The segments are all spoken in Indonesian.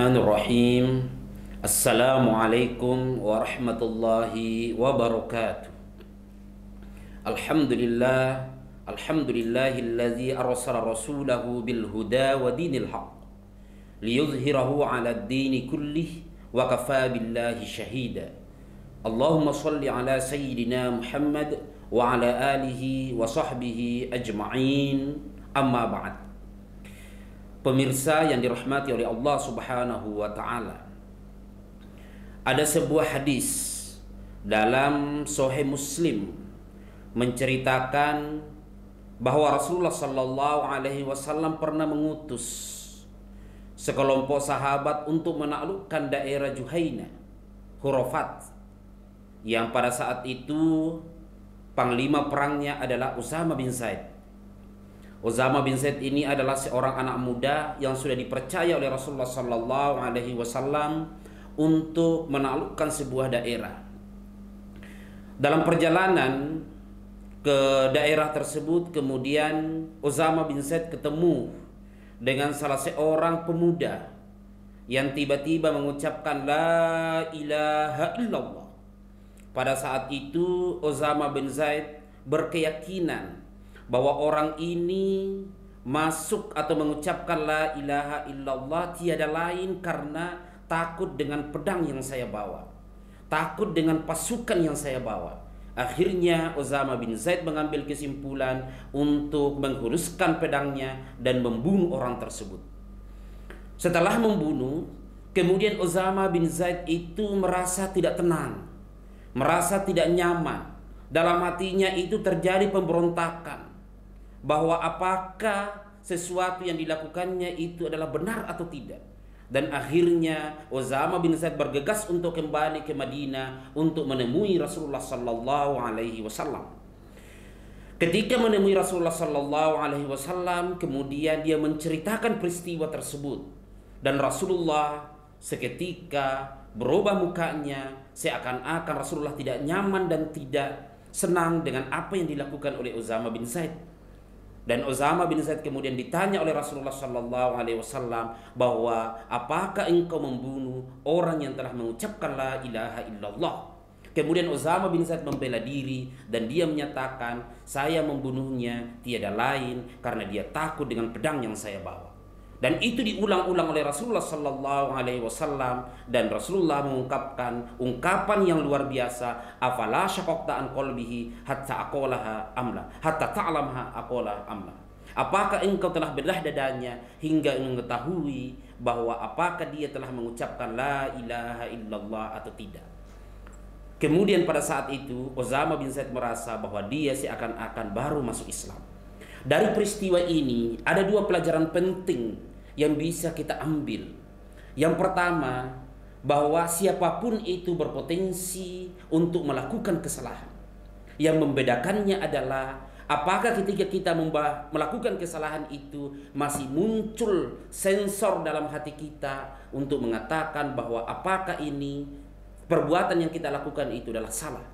Bismillahirrahmanirrahim. Assalamualaikum warahmatullahi wabarakatuh. Alhamdulillah, alhamdulillahilladzi arsala rasulahu bil huda wa dinil haqq liyuzhirahu 'ala ad-dini kullih wa kafaa billahi shahida. Allahumma shalli 'ala sayyidina Muhammad wa 'ala alihi wa sahbihi ajma'in. Amma ba'd. Pemirsa yang dirahmati oleh Allah Subhanahu wa taala. Ada sebuah hadis dalam Sahih Muslim menceritakan bahwa Rasulullah sallallahu alaihi wasallam pernah mengutus sekelompok sahabat untuk menaklukkan daerah Juhaina, Khurafat, yang pada saat itu panglima perangnya adalah Usama bin Zaid. Usama bin Zaid ini adalah seorang anak muda yang sudah dipercaya oleh Rasulullah sallallahu alaihi wasallam untuk menaklukkan sebuah daerah. Dalam perjalanan ke daerah tersebut, kemudian Usama bin Zaid ketemu dengan salah seorang pemuda yang tiba-tiba mengucapkan la ilaha illallah. Pada saat itu Usama bin Zaid berkeyakinan bahwa orang ini masuk atau mengucapkan la ilaha illallah tiada lain karena takut dengan pedang yang saya bawa, takut dengan pasukan yang saya bawa. Akhirnya Usama bin Zaid mengambil kesimpulan untuk menghunuskan pedangnya dan membunuh orang tersebut. Setelah membunuh, kemudian Usama bin Zaid itu merasa tidak tenang, merasa tidak nyaman. Dalam hatinya itu terjadi pemberontakan, bahwa apakah sesuatu yang dilakukannya itu adalah benar atau tidak. Dan akhirnya Usama bin Zaid bergegas untuk kembali ke Madinah untuk menemui Rasulullah sallallahu alaihi wasallam. Ketika menemui Rasulullah sallallahu alaihi wasallam, kemudian dia menceritakan peristiwa tersebut, dan Rasulullah seketika berubah mukanya, seakan-akan Rasulullah tidak nyaman dan tidak senang dengan apa yang dilakukan oleh Usama bin Zaid. Dan Usama bin Zaid kemudian ditanya oleh Rasulullah sallallahu alaihi wasallam bahwa apakah engkau membunuh orang yang telah mengucapkan la ilaha illallah? Kemudian Usama bin Zaid membela diri dan dia menyatakan, saya membunuhnya tiada lain karena dia takut dengan pedang yang saya bawa. Dan itu diulang-ulang oleh Rasulullah sallallahu alaihi wasallam, dan Rasulullah mengungkapkan ungkapan yang luar biasa, afala syaqaqta an qalbihi hatta aqolaha amla hatta ta'lamha aqola amla. Apakah engkau telah belah dadanya hingga mengetahui bahwa apakah dia telah mengucapkan la ilaha illallah atau tidak. Kemudian pada saat itu Usama bin Zaid merasa bahwa dia seakan-akan baru masuk Islam. Dari peristiwa ini ada dua pelajaran penting yang bisa kita ambil. Yang pertama, bahwa siapapun itu berpotensi untuk melakukan kesalahan. Yang membedakannya adalah apakah ketika kita melakukan kesalahan itu masih muncul sensor dalam hati kita untuk mengatakan bahwa apakah ini perbuatan yang kita lakukan itu adalah salah.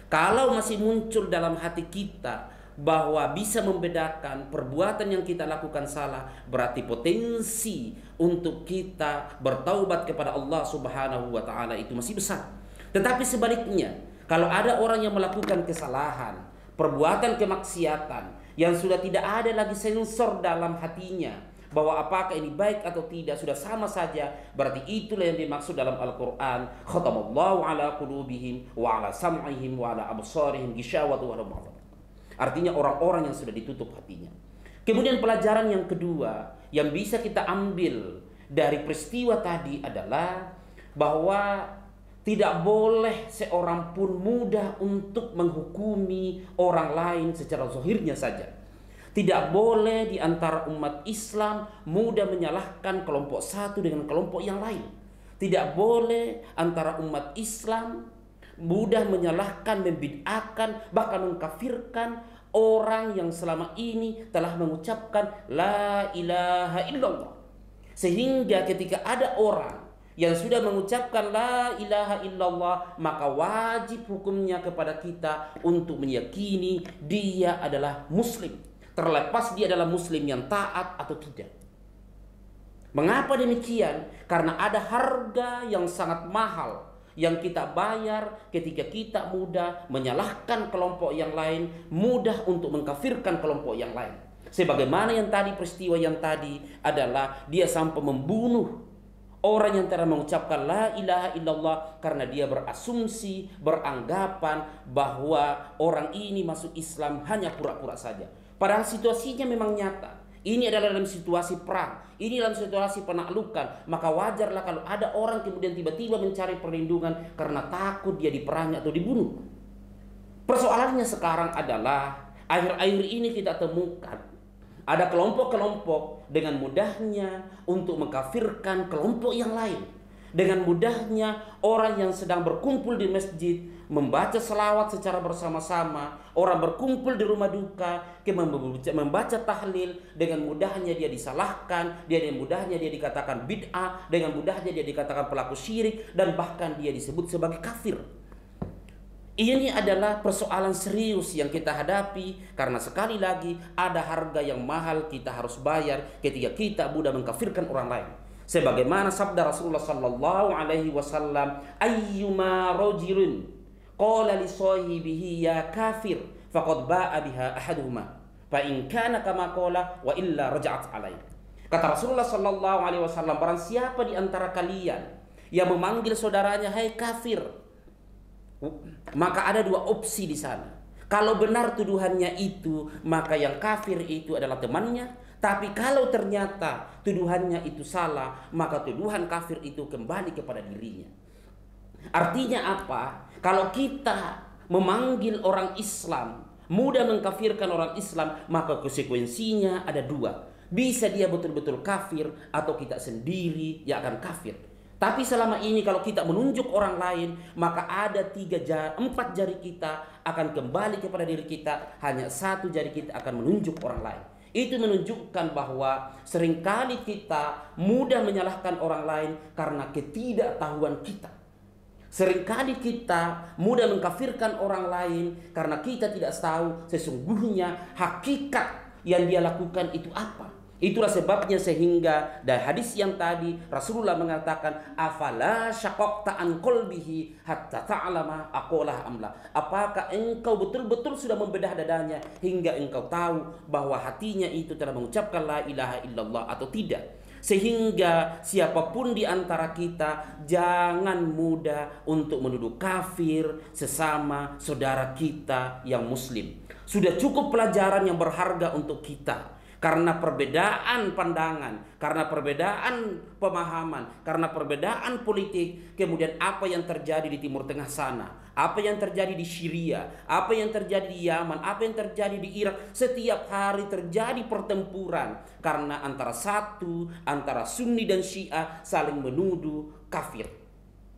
Kalau masih muncul dalam hati kita bahwa bisa membedakan perbuatan yang kita lakukan salah, berarti potensi untuk kita bertaubat kepada Allah Subhanahu wa taala itu masih besar. Tetapi sebaliknya, kalau ada orang yang melakukan kesalahan, perbuatan kemaksiatan yang sudah tidak ada lagi sensor dalam hatinya bahwa apakah ini baik atau tidak, sudah sama saja, berarti itulah yang dimaksud dalam Al-Qur'an, khatamallahu ala qulubihim wa ala sam'ihim wa ala absarihim ghishawatu wa lahum adzab. Artinya orang-orang yang sudah ditutup hatinya. Kemudian pelajaran yang kedua yang bisa kita ambil dari peristiwa tadi adalah bahwa tidak boleh seorang pun mudah untuk menghukumi orang lain secara zahirnya saja. Tidak boleh di antara umat Islam mudah menyalahkan kelompok satu dengan kelompok yang lain. Tidak boleh antara umat Islam mudah menyalahkan, membid'ahkan, bahkan mengkafirkan orang yang selama ini telah mengucapkan la ilaha illallah. Sehingga ketika ada orang yang sudah mengucapkan la ilaha illallah, maka wajib hukumnya kepada kita untuk meyakini dia adalah muslim, terlepas dia adalah muslim yang taat atau tidak. Mengapa demikian? Karena ada harga yang sangat mahal yang kita bayar ketika kita mudah menyalahkan kelompok yang lain, mudah untuk mengkafirkan kelompok yang lain. Sebagaimana yang tadi, peristiwa yang tadi adalah dia sampai membunuh orang yang telah mengucapkan la ilaha illallah karena dia berasumsi, beranggapan bahwa orang ini masuk Islam hanya pura-pura saja. Padahal situasinya memang nyata. Ini adalah dalam situasi perang, ini dalam situasi penaklukan. Maka wajarlah kalau ada orang kemudian tiba-tiba mencari perlindungan karena takut dia diperangi atau dibunuh. Persoalannya sekarang adalah akhir-akhir ini kita temukan ada kelompok-kelompok dengan mudahnya untuk mengkafirkan kelompok yang lain. Dengan mudahnya orang yang sedang berkumpul di masjid membaca selawat secara bersama-sama, orang berkumpul di rumah duka membaca tahlil, dengan mudahnya dia disalahkan, dengan mudahnya dia dikatakan bid'ah, dengan mudahnya dia dikatakan pelaku syirik, dan bahkan dia disebut sebagai kafir. Ini adalah persoalan serius yang kita hadapi karena sekali lagi ada harga yang mahal kita harus bayar ketika kita mudah mengkafirkan orang lain. Sebagaimana sabda Rasulullah sallallahu alaihi wasallam, ayyuma rajulin qala li sahibihi ya kafir faqad ba'a biha ahaduhuma fa in kana kama qala wa illa raja'at alaihi. Kata Rasulullah sallallahu alaihi wasallam, barang siapa di antara kalian yang memanggil saudaranya hai kafir, maka ada dua opsi di sana. Kalau benar tuduhannya itu, maka yang kafir itu adalah temannya. Tapi kalau ternyata tuduhannya itu salah, maka tuduhan kafir itu kembali kepada dirinya. Artinya apa? Kalau kita memanggil orang Islam, mudah mengkafirkan orang Islam, maka konsekuensinya ada dua. Bisa dia betul-betul kafir atau kita sendiri yang akan kafir. Tapi selama ini kalau kita menunjuk orang lain, maka ada 4 jari kita akan kembali kepada diri kita, hanya 1 jari kita akan menunjuk orang lain. Itu menunjukkan bahwa seringkali kita mudah menyalahkan orang lain karena ketidaktahuan kita. Seringkali kita mudah mengkafirkan orang lain karena kita tidak tahu sesungguhnya hakikat yang dia lakukan itu apa. Itulah sebabnya sehingga dari hadis yang tadi Rasulullah mengatakan afala syaqaqta an qalbihi hatta ta'lama aqolah amla. Apakah engkau betul-betul sudah membedah dadanya hingga engkau tahu bahwa hatinya itu telah mengucapkan la ilaha illallah atau tidak. Sehingga siapapun di antara kita jangan mudah untuk menuduh kafir sesama saudara kita yang muslim. Sudah cukup pelajaran yang berharga untuk kita. Karena perbedaan pandangan, karena perbedaan pemahaman, karena perbedaan politik, kemudian apa yang terjadi di Timur Tengah sana, apa yang terjadi di Syria, apa yang terjadi di Yaman, apa yang terjadi di Irak, setiap hari terjadi pertempuran karena antara Sunni dan Syiah saling menuduh kafir.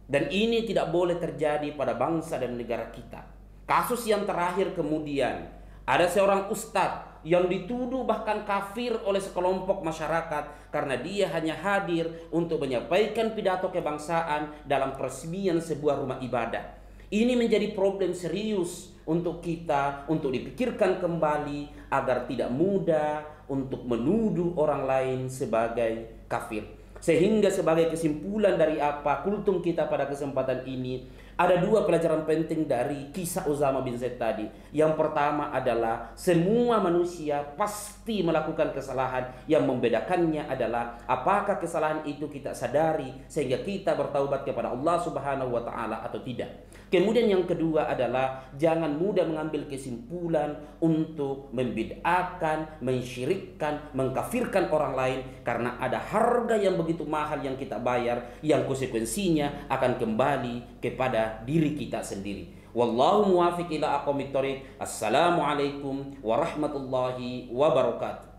Dan ini tidak boleh terjadi pada bangsa dan negara kita. Kasus yang terakhir kemudian ada seorang ustadz yang dituduh bahkan kafir oleh sekelompok masyarakat karena dia hanya hadir untuk menyampaikan pidato kebangsaan dalam peresmian sebuah rumah ibadah. Ini menjadi problem serius untuk kita, untuk dipikirkan kembali agar tidak mudah untuk menuduh orang lain sebagai kafir. Sehingga sebagai kesimpulan dari apa kultum kita pada kesempatan ini, ada 2 pelajaran penting dari kisah Usama bin Zaid tadi. Yang pertama adalah semua manusia pasti melakukan kesalahan. Yang membedakannya adalah apakah kesalahan itu kita sadari sehingga kita bertaubat kepada Allah Subhanahu wa taala atau tidak. Kemudian yang kedua adalah jangan mudah mengambil kesimpulan untuk membid'ahkan, mensyirikkan, mengkafirkan orang lain karena ada harga yang begitu mahal yang kita bayar yang konsekuensinya akan kembali kepada diri kita sendiri. Wallahu muwaffiq ila aqwamit thoriq. Assalamualaikum warahmatullahi wabarakatuh.